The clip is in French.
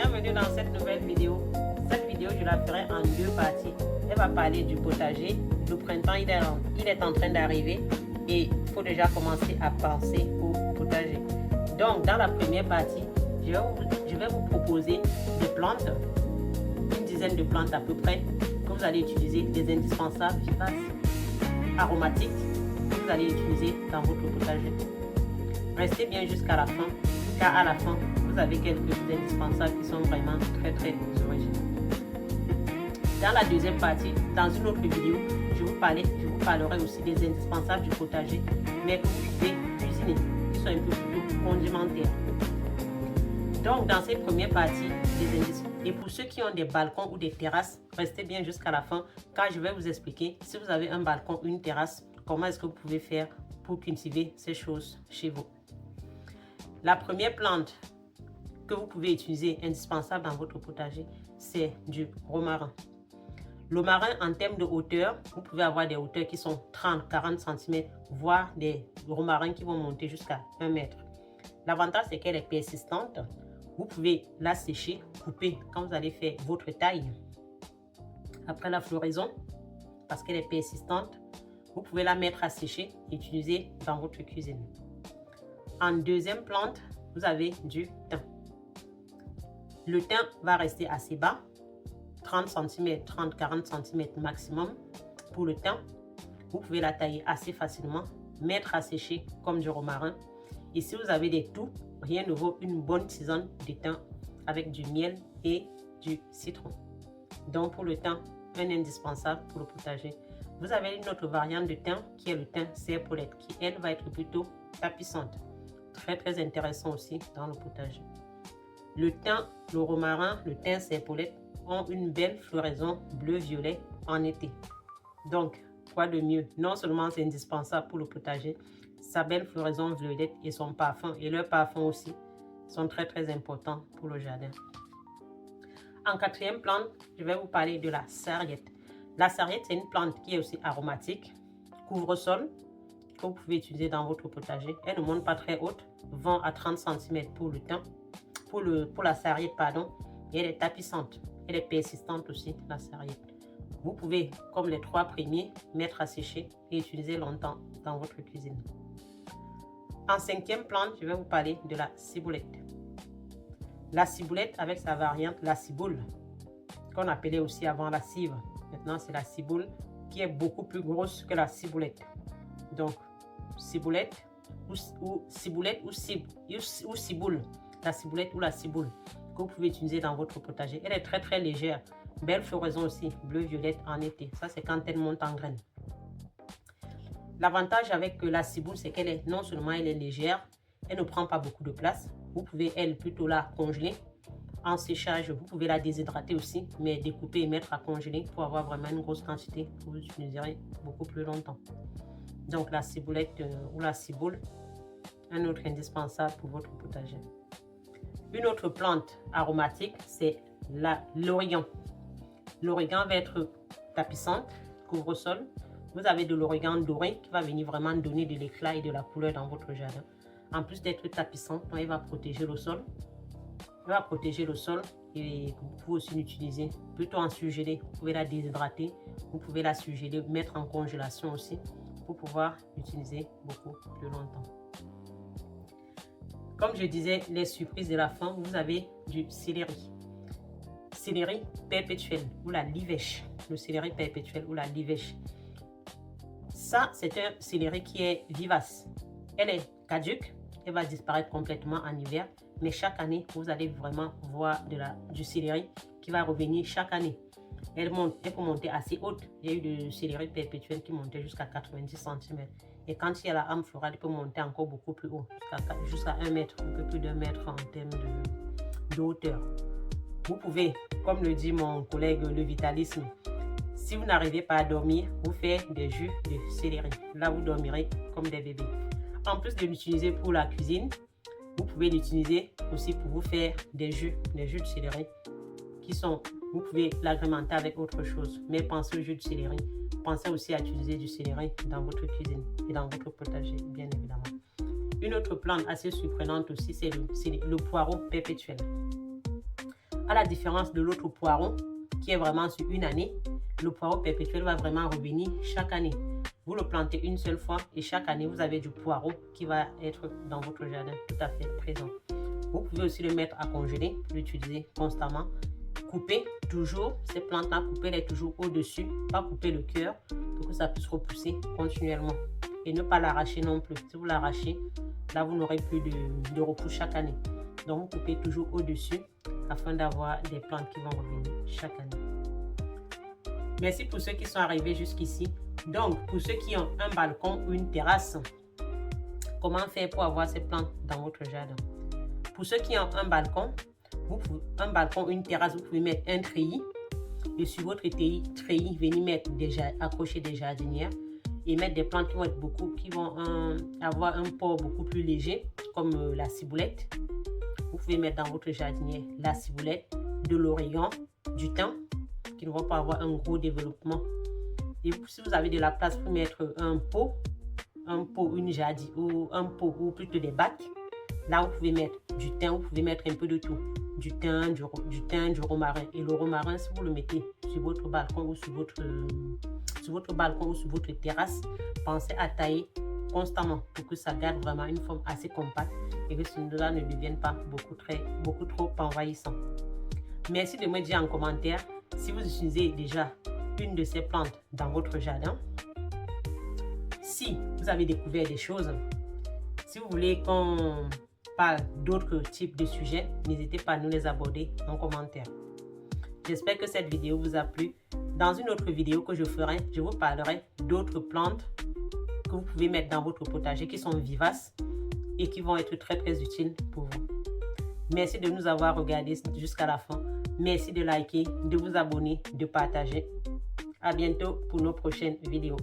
Bienvenue dans cette nouvelle vidéo. Cette vidéo, je la ferai en deux parties. Elle va parler du potager. Le printemps, il est en train d'arriver et il faut déjà commencer à penser au potager. Donc, dans la première partie, je vais vous proposer des plantes, une dizaine de plantes à peu près, que vous allez utiliser, des indispensables vivaces, aromatiques, que vous allez utiliser dans votre potager. Restez bien jusqu'à la fin, car à la fin, vous avez quelques indispensables qui sont vraiment très originaux. Dans la deuxième partie, dans une autre vidéo, je vous parlerai aussi des indispensables du potager, mais que vous pouvez cuisiner, qui sont un peu plutôt condimentaires. Donc, dans cette première partie, des indices. Et pour ceux qui ont des balcons ou des terrasses, restez bien jusqu'à la fin, car je vais vous expliquer, si vous avez un balcon ou une terrasse, comment est-ce que vous pouvez faire pour cultiver ces choses chez vous. La première plante que vous pouvez utiliser, indispensable dans votre potager, c'est du romarin. Le romarin, en termes de hauteur, vous pouvez avoir des hauteurs qui sont 30-40 cm, voire des romarins qui vont monter jusqu'à 1 mètre. L'avantage, c'est qu'elle est persistante. Vous pouvez la sécher, couper quand vous allez faire votre taille. Après la floraison, parce qu'elle est persistante, vous pouvez la mettre à sécher et utiliser dans votre cuisine. En deuxième plante, vous avez du thym. Le thym va rester assez bas, 30 cm, 30-40 cm maximum pour le thym. Vous pouvez la tailler assez facilement, mettre à sécher comme du romarin. Et si vous avez des toux, rien ne vaut une bonne tisane de thym avec du miel et du citron. Donc pour le thym, un indispensable pour le potager. Vous avez une autre variante de thym qui est le thym serpolette, qui elle va être plutôt tapissante. Très intéressant aussi dans le potager. Le thym, le romarin, le thym serpolette ont une belle floraison bleu-violet en été. Donc, quoi de mieux? Non seulement c'est indispensable pour le potager, sa belle floraison violette et son parfum, et leur parfum aussi, sont très importants pour le jardin. En quatrième plante, je vais vous parler de la sarriette. La sarriette, c'est une plante qui est aussi aromatique, couvre-sol, que vous pouvez utiliser dans votre potager. Elle ne monte pas très haute, 20 à 30 cm pour le thym, pour la sarriette, pardon, et elle est tapissante. Elle est persistante aussi, la sarriette. Vous pouvez, comme les trois premiers, mettre à sécher et utiliser longtemps dans votre cuisine. En cinquième plante, je vais vous parler de la ciboulette. La ciboulette avec sa variante, la ciboule, qu'on appelait aussi avant la cive. Maintenant, c'est la ciboule qui est beaucoup plus grosse que la ciboulette. Donc, ciboulette ou ciboulette ou ciboule. La ciboulette ou la ciboule que vous pouvez utiliser dans votre potager. Elle est très légère. Belle floraison aussi, bleu-violette en été. Ça, c'est quand elle monte en graines. L'avantage avec la ciboule, c'est qu'elle est non seulement elle est légère, elle ne prend pas beaucoup de place. Vous pouvez, elle, plutôt la congeler. En séchage, vous pouvez la déshydrater aussi, mais découper et mettre à congeler pour avoir vraiment une grosse quantité que vous utiliserez beaucoup plus longtemps. Donc, la ciboulette ou la ciboule, un autre indispensable pour votre potager. Une autre plante aromatique, c'est l'origan. L'origan va être tapissante, couvre-sol. Vous avez de l'origan doré qui va venir vraiment donner de l'éclat et de la couleur dans votre jardin. En plus d'être tapissant, il va protéger le sol. Il va protéger le sol et vous pouvez aussi l'utiliser plutôt en surgelé. Vous pouvez la déshydrater, vous pouvez la surgeler, mettre en congélation aussi pour pouvoir l'utiliser beaucoup plus longtemps. Comme je disais, les surprises de la fin, vous avez du céleri. Céleri perpétuel ou la livèche. Le céleri perpétuel ou la livèche. Ça, c'est un céleri qui est vivace. Elle est caduque, elle va disparaître complètement en hiver. Mais chaque année, vous allez vraiment voir du céleri qui va revenir chaque année. Elle peut monter assez haute. Il y a eu du céleri perpétuel qui montait jusqu'à 90 cm. Et quand il y a la hame florale, il peut monter encore beaucoup plus haut, jusqu'à 1 mètre, un peu plus d'1 mètre en termes de hauteur. Vous pouvez, comme le dit mon collègue Le Vitalisme, si vous n'arrivez pas à dormir, vous faites des jus de céleri. Là, vous dormirez comme des bébés. En plus de l'utiliser pour la cuisine, vous pouvez l'utiliser aussi pour vous faire des jus de céleri vous pouvez l'agrémenter avec autre chose. Mais pensez au jus de céleri. Pensez aussi à utiliser du céleri dans votre cuisine et dans votre potager, bien évidemment. Une autre plante assez surprenante aussi, c'est le poireau perpétuel. À la différence de l'autre poireau, qui est vraiment sur une année, le poireau perpétuel va vraiment revenir chaque année. Vous le plantez une seule fois et chaque année, vous avez du poireau qui va être dans votre jardin tout à fait présent. Vous pouvez aussi le mettre à congeler, l'utiliser constamment. Coupez toujours ces plantes-là, coupez-les toujours au-dessus, pas couper le cœur pour que ça puisse repousser continuellement. Et ne pas l'arracher non plus. Si vous l'arrachez, là, vous n'aurez plus de repousse chaque année. Donc, vous coupez toujours au-dessus afin d'avoir des plantes qui vont revenir chaque année. Merci pour ceux qui sont arrivés jusqu'ici. Donc, pour ceux qui ont un balcon ou une terrasse, comment faire pour avoir ces plantes dans votre jardin? Pour ceux qui ont un balcon ou une terrasse, vous pouvez mettre un treillis. Et sur votre treillis, venez mettre accrocher des jardinières et mettre des plantes qui vont avoir un port beaucoup plus léger, comme la ciboulette. Vous pouvez mettre dans votre jardinière la ciboulette, de l'origan, du thym, qui ne vont pas avoir un gros développement. Et si vous avez de la place pour mettre un pot, une jardinière ou un pot ou plutôt des bacs, là vous pouvez mettre du thym, vous pouvez mettre un peu de tout. Du thym, du romarin. Et le romarin, si vous le mettez sur votre balcon ou sur votre terrasse, pensez à tailler constamment pour que ça garde vraiment une forme assez compacte et que cela ne devienne pas beaucoup trop envahissant. Merci de me dire en commentaire si vous utilisez déjà une de ces plantes dans votre jardin. Si vous avez découvert des choses, si vous voulez qu'on parle d'autres types de sujets, n'hésitez pas à nous les aborder en commentaire. J'espère que cette vidéo vous a plu. Dans une autre vidéo que je ferai, je vous parlerai d'autres plantes que vous pouvez mettre dans votre potager qui sont vivaces et qui vont être très utiles pour vous. Merci de nous avoir regardés jusqu'à la fin. Merci de liker, de vous abonner, de partager. À bientôt pour nos prochaines vidéos.